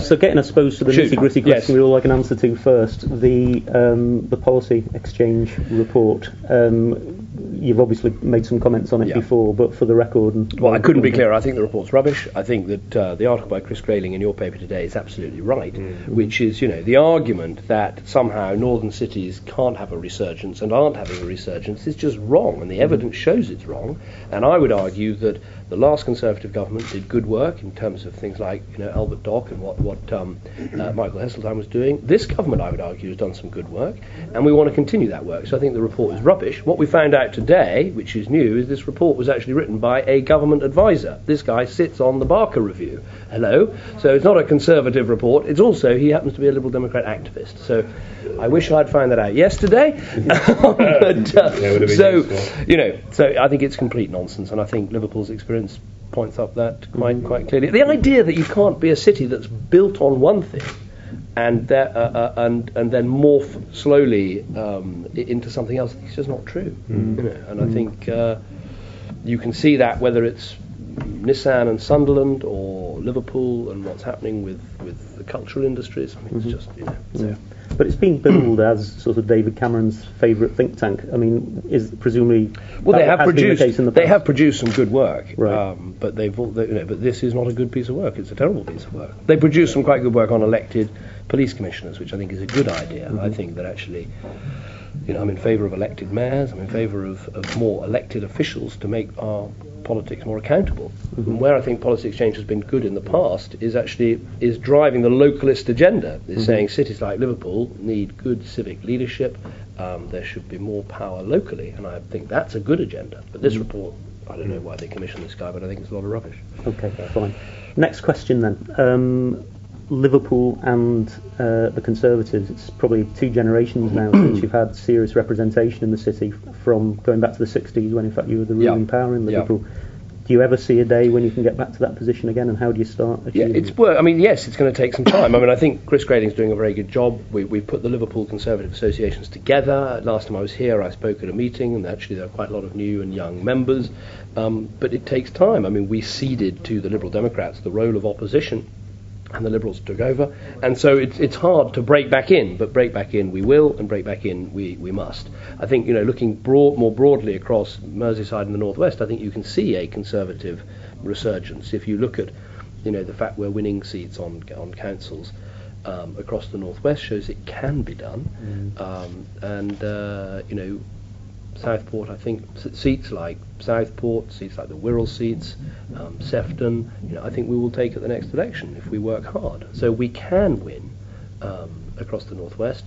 So getting, I suppose, to the nitty-gritty question we all like an answer to first, the policy exchange report. You've obviously made some comments on it before, but for the record... Well, I couldn't be clearer. I think the report's rubbish. I think that the article by Chris Grayling in your paper today is absolutely right, which is, the argument that somehow northern cities can't have a resurgence and aren't having a resurgence is just wrong, and the evidence shows it's wrong. And I would argue that the last Conservative government did good work in terms of things like, Albert Dock and what Michael Heseltine was doing. This government, I would argue, has done some good work, and we want to continue that work. So I think the report is rubbish. What we found out today, which is new, is this report was actually written by a government advisor. This guy sits on the Barker Review. Hello? So it's not a Conservative report. It's also, he happens to be a Liberal Democrat activist. So I wish I'd found that out yesterday. So I think it's complete nonsense, and I think Liverpool's experience points up that quite clearly. The idea that you can't be a city that's built on one thing and then morph slowly into something else, it's just not true. And I think you can see that whether it's Nissan and Sunderland or Liverpool and what's happening with the cultural industries. I mean, it's just, so. But it's been billed as sort of David Cameron's favourite think tank. I mean, is presumably they have produced some good work, right. But but this is not a good piece of work. It's a terrible piece of work. They produced some quite good work on elected police commissioners, which I think is a good idea. I think that actually, I'm in favour of elected mayors. I'm in favour of more elected officials to make our politics more accountable. And where I think policy exchange has been good in the past is driving the localist agenda. Is saying cities like Liverpool need good civic leadership. There should be more power locally, and I think that's a good agenda. But this report, I don't know why they commissioned this guy, but I think it's a lot of rubbish. Okay, fine. Next question then. Liverpool and the Conservatives, it's probably 2 generations now since you've had serious representation in the city, from going back to the 60s when in fact you were the ruling power in Liverpool. Do you ever see a day when you can get back to that position again, and how do you start achieving it's work. I mean, yes, it's going to take some time. I mean, I think Chris Grayling's doing a very good job. We've put the Liverpool Conservative associations together. Last time I was here, I spoke at a meeting, and actually there are quite a lot of new and young members. But it takes time. I mean, we ceded to the Liberal Democrats the role of opposition, and the Liberals took over, and so it's hard to break back in, but break back in we will, and break back in we must. I think, looking more broadly across Merseyside and the Northwest, I think you can see a Conservative resurgence. If you look at, the fact we're winning seats on councils across the Northwest, shows it can be done. Southport, I think seats like Southport, seats like the Wirral seats, Sefton, I think we will take at the next election if we work hard. So we can win across the Northwest,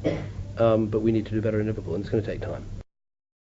but we need to do better in Liverpool, and it's going to take time.